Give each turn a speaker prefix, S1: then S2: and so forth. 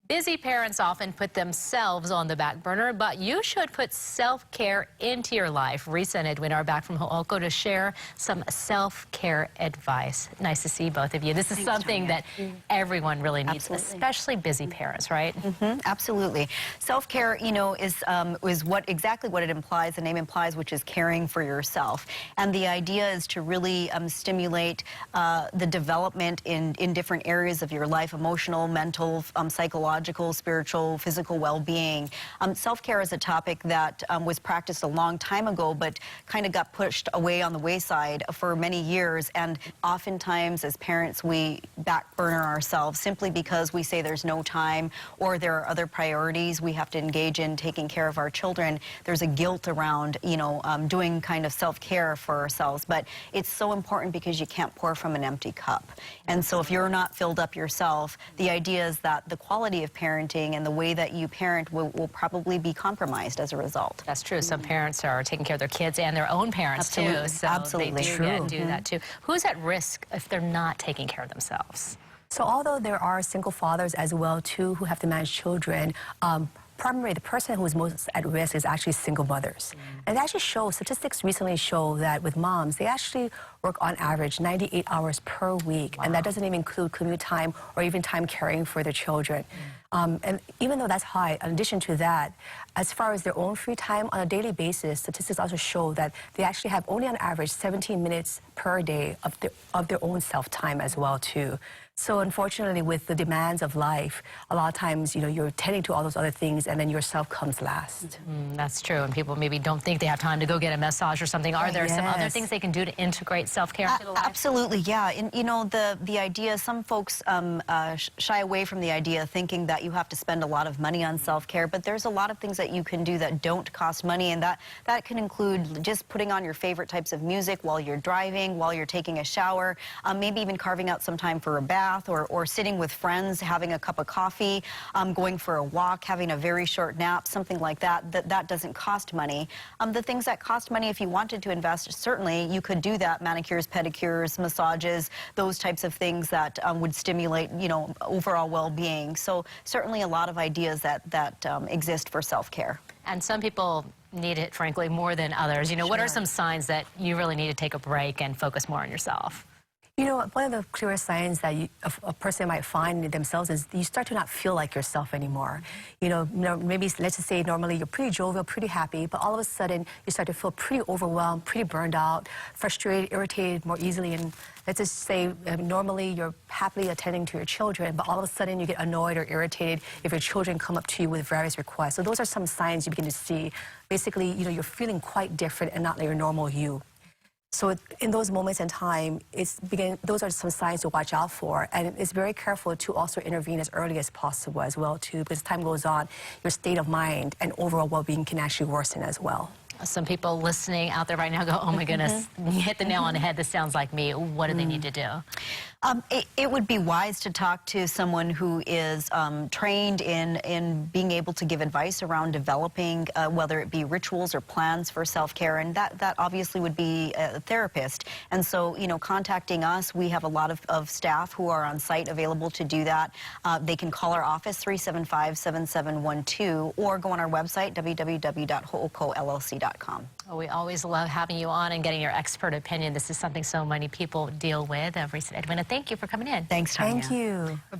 S1: Busy parents often put themselves on the back burner, but you should put self-care into your life. Risa and Edwin are back from Ho'oko to share some self-care advice. Nice to see both of you. This is something that everyone really needs, especially busy parents, right?
S2: Absolutely. Self-care, is exactly what it implies. The name implies, which is caring for yourself. And the idea is to really stimulate the development in different areas of your life: emotional, mental, psychological, spiritual, physical well-being. Self-care is a topic that was practiced a long time ago, but kind of got pushed away on the wayside for many years. And oftentimes, as parents, we back burner ourselves simply because we say there's no time or there are other priorities we have to engage in taking care of our children. There's a guilt around, doing kind of self-care for ourselves. But it's so important because you can't pour from an empty cup. And so if you're not filled up yourself, the idea is that the quality of parenting and the way that you parent will probably be compromised as a result.
S1: That's true. Some parents are taking care of their kids and their own parents too. So
S2: Absolutely.
S1: They do that too. Who's at risk if they're not taking care of themselves?
S3: So although there are single fathers as well too who have to manage children, primarily the person who is most at risk is actually single mothers. And it actually shows, statistics recently show that with moms, they actually work on average 98 hours per week. Wow. And that doesn't even include commute time or even time caring for their children. And even though that's high, in addition to that, as far as their own free time on a daily basis, statistics also show that they actually have only on average 17 minutes per day of their own self-time as well too. So unfortunately, with the demands of life, a lot of times, you're tending to all those other things and then yourself comes last.
S1: That's true. And people maybe don't think they have time to go get a massage or something. Are there some other things they can do to integrate self-care into the life?
S2: Absolutely, yeah. And, the idea, some folks shy away from the idea thinking that you have to spend a lot of money on self-care, but there's a lot of things that you can do that don't cost money, and that can include just putting on your favorite types of music while you're driving, while you're taking a shower, maybe even carving out some time for a bath, or sitting with friends, having a cup of coffee, going for a walk, having a very short nap, something like that. That doesn't cost money. The things that cost money, if you wanted to invest, certainly you could do that: manicures, pedicures, massages, those types of things that would stimulate, overall well-being. So certainly a lot of ideas that exist for self-care.
S1: And some people need it, frankly, more than others. What are some signs that you really need to take a break and focus more on yourself?
S3: One of the clearest signs that a person might find in themselves is you start to not feel like yourself anymore. Maybe let's just say normally you're pretty jovial, pretty happy, but all of a sudden you start to feel pretty overwhelmed, pretty burned out, frustrated, irritated more easily. And let's just say normally you're happily attending to your children, but all of a sudden you get annoyed or irritated if your children come up to you with various requests. So those are some signs you begin to see. Basically, you're feeling quite different and not like your normal you. So in those moments in time, those are some signs to watch out for. And it's very careful to also intervene as early as possible as well, too, because as time goes on, your state of mind and overall well-being can actually worsen as well.
S1: Some people listening out there right now go, oh my goodness, you hit the nail on the head. This sounds like me. What do they need to do?
S2: It would be wise to talk to someone who is trained in being able to give advice around developing, whether it be rituals or plans for self-care, and that obviously would be a therapist. And so, contacting us, we have a lot of staff who are on site available to do that. They can call our office, 375-7712, or go on our website, www.hookollc.com.
S1: Well, we always love having you on and getting your expert opinion. This is something so many people deal with. Risa and Edwin, thank you for coming in.
S2: Thanks, Tanya.
S3: Thank you.